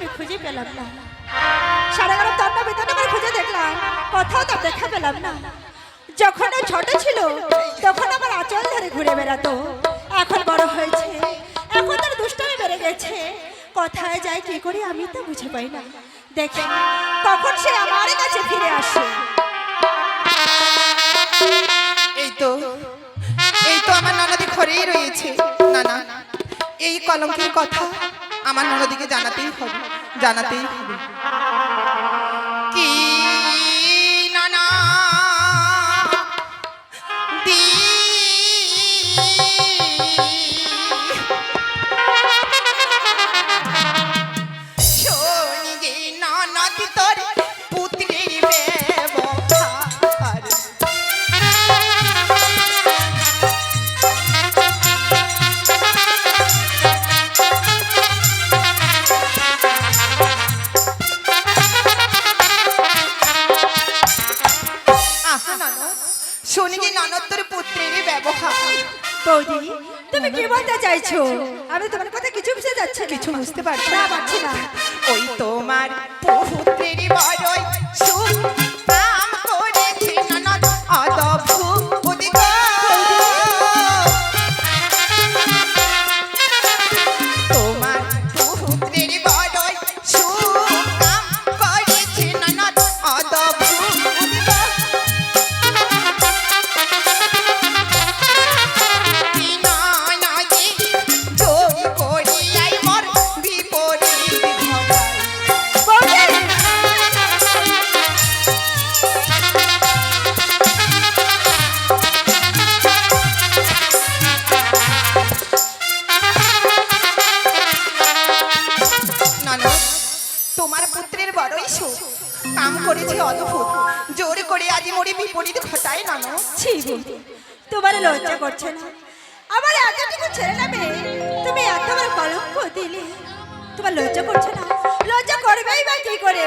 আমি খুঁজে পেলাম না। সারা গ্রাম তন্ন বিতন্ন করে খুঁজে দেখলাম, কোথাও তার দেখা পেলাম না। যখন ও ছোট ছিল তখন আমার আঁচল ধরে ঘুরে বেড়াতো, এখন বড় হয়েছে, এখন তার দুষ্টমি বেড়ে গেছে। কোথায় যায় কি করে আমি তো বুঝে পাই না। দেখি কখন সে আমার কাছে ফিরে আসে। এই তো আমার ননদি ঘরেই রয়েছে। না না, এই কলঙ্কের কথা আমার ননদিকে জানাতেই হবে। কি নানা দি শোনি গে ননদি তোর পুত্রের ব্যবহার। শোনি ননদ তোর পুত্রের ব্যবহার। বৌদি তুমি কি বলতে চাইছো? আমি তোমার কথা কিছু বুঝতে যাচ্ছে কিছু বুঝতে পারছি না, পারছি না। ওই তোমার পুত্রের বড়ই সুখ নাম করেছে ননদ অদ্ভুত গো। তোমার পুত্রের বড়ই সুখ নাম করেছে ননদ অদ্ভুত গো। কি ননদে জোর করিয়াই মোর বিপরীত ঘটায়। ননদ তোমার পুত্রের বড়ই সুখ কাম করেছে অদ্ভুত, জোর করে আজ মোরে বিপরীত ঘটায়। ননদ ছি বৌদি, তোমার লজ্জা করছে না? আমার এতটুকু ছেলে নামে তুমি এত বড় কলঙ্ক দিলে, তোমার লজ্জা করছে না? লজ্জা করবেই বা কি করে?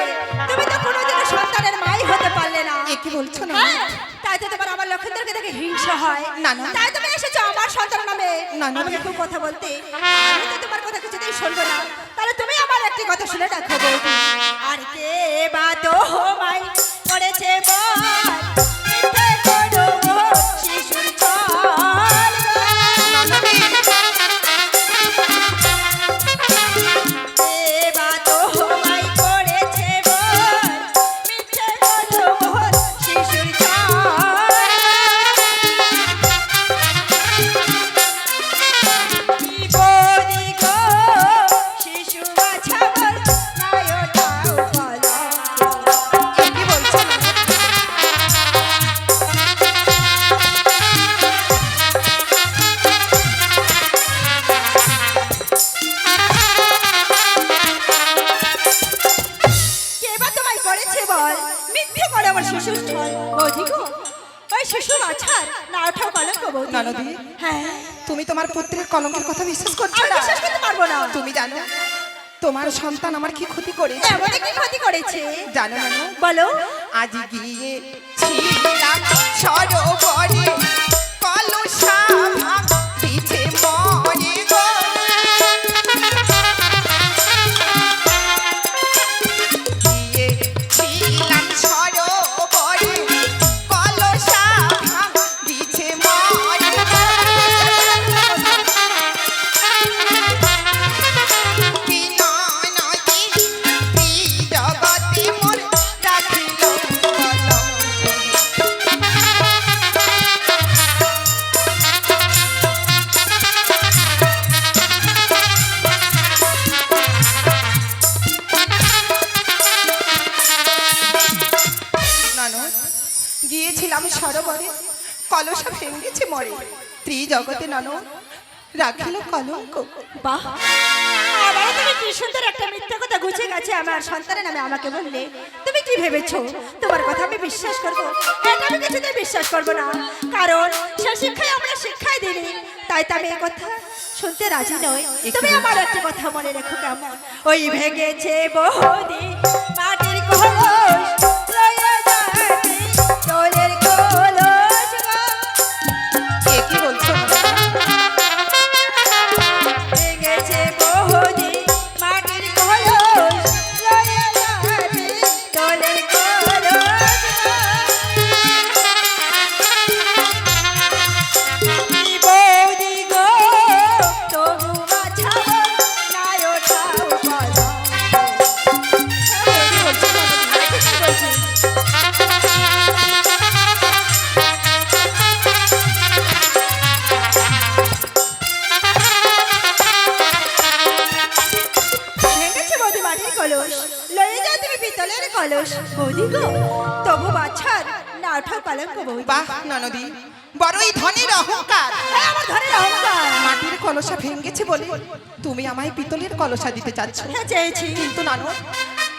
তুমি তো কোনোদিনও সন্তানের মাই হতে পারলে না। এ কি বলছো না? হ্যাঁ, তাই তো তোমার আমার লক্ষণদেরকে দেখে হিংসা হয়। না, না। তাই তুমি এসেছো আমার সন্তানের নামে না, না। আমাকে খুব কথা বলতে। আমি তো তোমার কথা কিছুতেই শুনবো না। তাহলে তুমি আমার একটি কথা শুনে রাখো বৌদি। আর কে বা তো মাই করেছে বল, মিথ্যে করো শিশুর ছল। কে বা তো মাই করেছে বল, মিথ্যে করো শিশুর ছল। কি বলি গো শিশু বাছা বল, নাই ওঠাও কলঙ্ক। এ কি বলছো না? কে বা তোমায় করেছে বল, মিথ্যে করে আমার শিশুর ছল। বৌদি গো, ওই শিশু বাছার না ওঠাও কলঙ্ক বৌদি। ননদি, হ্যাঁ, তুমি তোমার পুত্রের কলঙ্কের কথা বিশ্বাস করছো আমি না? বিশ্বাস করতে পারবো না। তুমি জানো তোমার সন্তান আমার কি ক্ষতি করেছে? এমন কি ক্ষতি করেছে জানো না? বলো? আজ গিয়ে ছিলাম সরোবরে কলসা পিছে মরে গো। গিয়ে ছিলাম সরোবরে কলসা পিছে মরে গো। কি ননদি জগতে মোর রাখিল কলঙ্ক। ননদ গিয়েছিলাম সরোবরে কলসা ভেঙেছে মরে, ত্রিজগতে ননদ রাখিল কলঙ্ক। বাহ, আবার তুমি কি সুন্দর একটা মিথ্যা কথা গুছিয়ে গেছে আমার সন্তানের নামে আমাকে বললে। তুমি কি ভেবেছো তোমার কথা আমি বিশ্বাস করবো? এটা আমি কিছুতেই বিশ্বাস করবো না, কারণ সে শিক্ষায় আমরা শিক্ষাই দিইনি। তাই তো আমি এই কথা শুনতে রাজি নই। তুমি আমার একটা কথা মনে রেখো কেমন? ওই ভেঙেছে বৌদি মাটির কলস, লয়ে যাবে জলের কলস গো। এ কি বলছো না? ভেঙেছে বৌদি মাটির কলস, ওঠাও কলঙ্ক বৌদি। বাহ ননদি, বড়ই ধনের অহংকার। এই আমার ধনের অহংকার। মাটির কলসা ভেঙেছে বলে তুমি আমায় পিতলের কলসা দিতে চাচ্ছ। হ্যাঁ চেয়েছি। কিন্তু ননদ,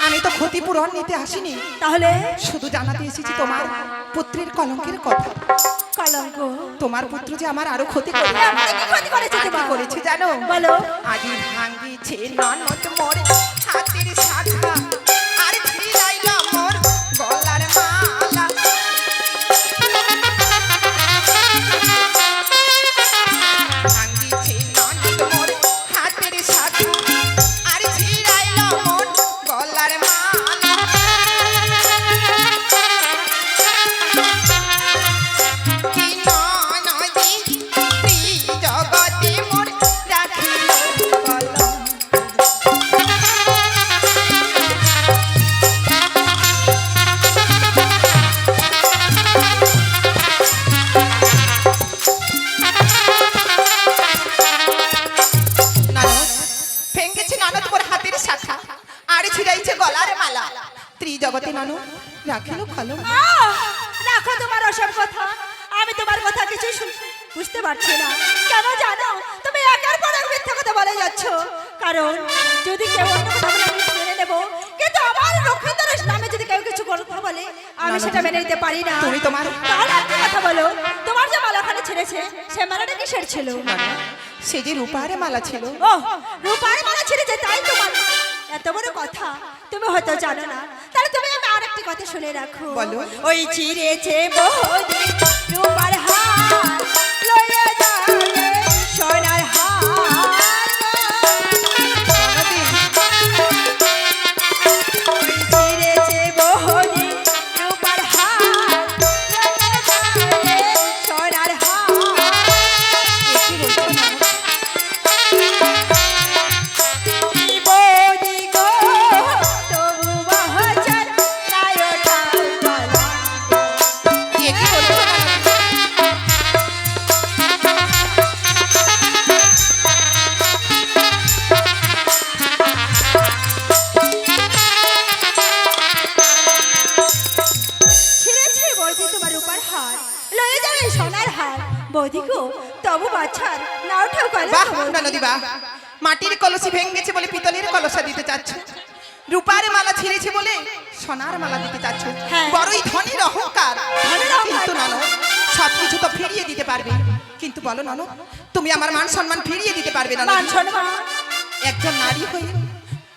আমি তো ক্ষতিপূরণ নিতে আসিনি, তাহলে শুধু জানাতে এসেছি তোমার পুত্রের কলঙ্কের কথা। কলঙ্ক? তোমার পুত্র যে আমার আরো ক্ষতি করে। এমন কি ক্ষতি করেছে আর কি তোমার? করেছে জানো? বলো। আদি ভাঙিছে ননদ মোর হাতের শাখা, আর ছিলাইল মোর গলার মালা। ভাঙিছে ননদ মোর হাতের শাখা, আর ছিলাইল মোর গলার মালা। কি ননদি ত্রিজগতে মোর রাখিল কলঙ্ক। ননদ, ভেঙেছে ননদ মোর হাতের শাখা, আর ছিড়াইছে গলার মালা। ত্রিজগতে ননদ রাখিল কলঙ্ক। রাখো তোমার ওসব কথা। আমি তোমার কথা কিছু বুঝতে পারছি না। কেন জানো, তুমি একের পর এক মিথ্যা কথা বলে যাচ্ছ। কারণ যদি কেউ অন্য কথা বলে আমি মেনে নেবো, কিন্তু আমার লক্ষ্মীন্দরের নামে যদি কেউ কিছু কথা বলে আমি সেটা মেনে নিতে পারি না। তুমি তোমার তাহলে একটা কথা বলো, তোমার যে মালাখানে ছেড়েছে সে মালাটা কিসের ছিল? সে যে রূপার মালা ছিল। ও, রূপার মালা ছেড়েছে তাই তোমার এত বড় কথা তুমি হয়তো জানো না। তাহলে তুমি আমি আরেকটি কথা শুনে রাখো। বলো। ওই ছিড়েছে বহুদিন রূপার হার, লইয়া যাবে সোনার হার। ওই ছিড়েছে বহুদিন রূপার হার, লইয়া যাবে সোনার হার। কি বলছো না? বৌদি গো, তবু বাহাচার নাই ওঠাও কলঙ্ক। কি বলছো না? ছিঁড়েছে বৌদি তোমার রূপার হার, লয়ে যাবে সোনার হার। বৌদি গো, তবু বাছার না ওঠাও বাহ কলঙ্ক। ননদি বাহ, মাটির কলসি ভেঙেছে বলে পিতলের কলসা দিতে চাচ্ছ, রূপার মালা ছিঁড়েছে বলে সোনার মালা দিতে চাচ্ছ। হ্যাঁ। বড়ই ধনের অহংকার। ধনের অহংকার। কিন্তু ননদ, সবকিছু তো ফিরিয়ে দিতে পারবে, কিন্তু বলো ননদ, তুমি আমার মান সম্মান ফিরিয়ে দিতে পারবে না? মান সম্মান? একজন নারী হয়ে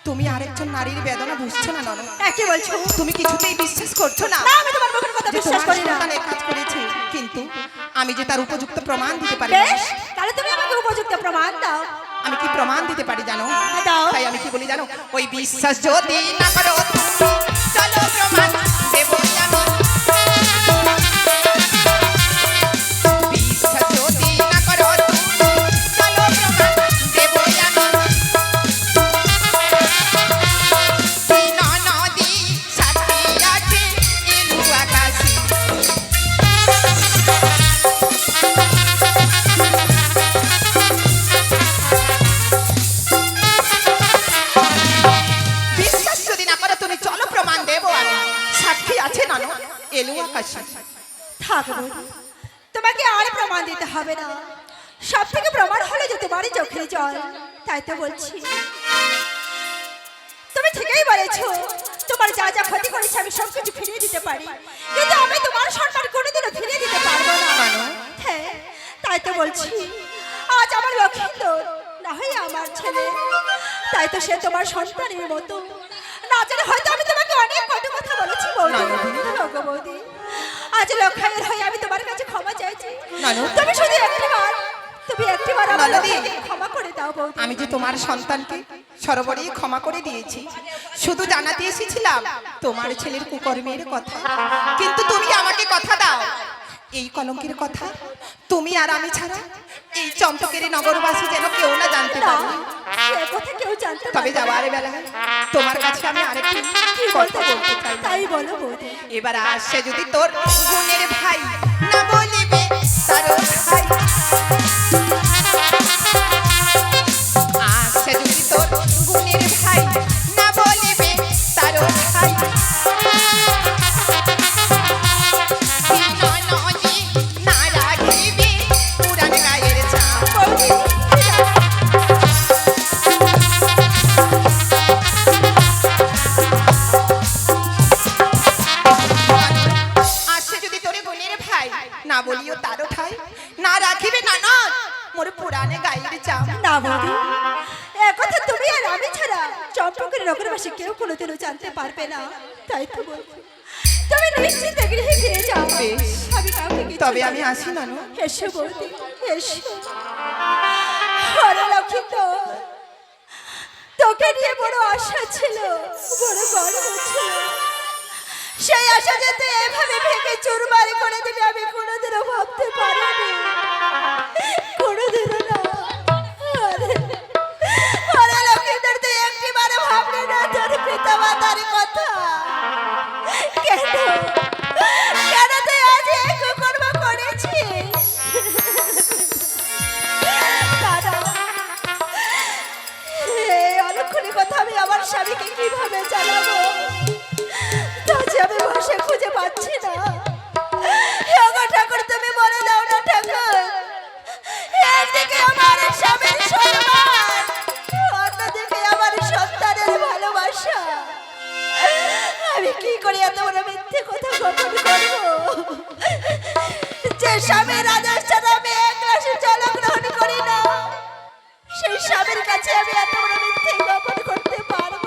তুমি আরেকজন নারীর বেদনা বুঝছো না ননদ? কি বলছো? তুমি কিছুতেই বিশ্বাস করছো না না, আমি তোমার মুখের কথা যে বিশ্বাস তোমার করি না। সন্তান এই কাজ করেছে, কিন্তু আমি যে তার উপযুক্ত প্রমাণ দিতে পারি না। বেশ, তাহলে তুমি আমাকে উপযুক্ত প্রমাণ দাও। আমি কি প্রমাণ দিতে পারি জানো? দাও। তাই আমি কি বলি জানো? ওই বিশ্বাস যদি না করো তুমি, চলো প্রমাণ দেব আমি। বিশ্বাস যদি না করো তুমি, চলো প্রমাণ দেব আমি। তিন নদী সাথী আছে ইলু আকাশী। বিশ্বাস যদি না করো তুমি, চলো প্রমাণ দেব আমি। সাক্ষী আছে নানো এলু আকাশী। থাক বৌদি, তোমাকে আর প্রমাণ দিতে হবে না। সব থেকে প্রমাণ হলো যে তোমারই চোখের জল। তাই তো বলছি, তুমি ঠিকই বলেছো। তোমার যা যা ক্ষতি করেছে আমি সব কিছু ফিরিয়ে দিতে পারি, কিন্তু আমি তোমার সম্মান কোনোদিনও ফিরিয়ে দিতে পারবো না। কেন? হ্যাঁ, তাই তো বলছি, আজ আমার লক্ষ্মীন্দর না হয় আমার ছেলে, তাই তো সে তোমার সন্তানের মতো। না জানে হয়তো আমি তোমাকে অনেক কটু কথা বলেছি বৌদি। না, না। না গো বৌদি, আজ লক্ষ্মীর হয়ে আমি তোমার কাছে ক্ষমা চাইছি। না, না। তুমি শুধু একটিবার আমার না, দিদি। লক্ষ্মীকে ক্ষমা করে দাও বৌদি। আমি যে তোমার সন্তানকে সর্বরই ক্ষমা করে দিয়েছি, শুধু জানাতে এসেছিলাম তোমার ছেলের কুকর্মের কথা। কিন্তু তুমি আমাকে কথা দাও, এই কলঙ্কের কথা তুমি আর আমি ছাড়া এই চম্পকের নগরবাসী যেন কেউ না জানতে না, পারে। সে কথা কেউ জানতে তবে পারবে না। যাওয়ার বেলায় তোমার কাছে আমি আরেকটি কি কথা বলতে বলতে চাই। তাই বলো বৌদি। এবার আসে যদি তোর বোনের ভাই না বলিবে তার ভাই, আসে যদি তোর বোনের ভাই না বলিবে তার ভাই, না বলিও তারও ঠাই না রাখিবে ননদ মোর পুরাণে গাইয়ের চাম। না বৌদি, একথা তুমি আর আমি ছাড়া চম্পকের নগরবাসী কেউ কোনোদিনও জানতে পারবে না। তাই তো বলছি, তুমি নিশ্চিন্তে গৃহে ফিরে যাও। বেশ, আমি কাউকে কিছু তবে আমি বলবো না। আসি ননদ। এসো বৌদি, এসো। ওরে লক্ষিত, তোকে নিয়ে বড় আশা ছিল, বড় গর্ব ছিল। সেই আশা যে তুই এভাবে ভেঙে চুরমার করে দিবি আমি কোনোদিনও ভাবতে পারিনি, কোনোদিনও না। ওরে লক্ষিত, তুই একটিবারে ভাবলি না তোর পিতা মাতার কথা? কেন কেন তুই আজ এই কুকর্ম করেছিস? দাদা, এই অলক্ষণী কথা আমি আমার স্বামীকে কিভাবে জানাবো? তা যে আমি ভাষা খুঁজে পাচ্ছি না। ওগো ঠাকুর, তুমি বলে দাও না ঠাকুর। একদিকে আমার স্বামীর সম্মান, অন্যদিকে আমার সন্তানের ভালোবাসা। আমি কি করে এত বড় মিথ্যে কথা গোপন করবো? যে স্বামীর আদর্শ ছাড়া আমি এক গ্লাসে জল গ্রহণ করি না, সেই স্বামীর কাছে আমি এত বড় মিথ্যে গোপন করতে পারবো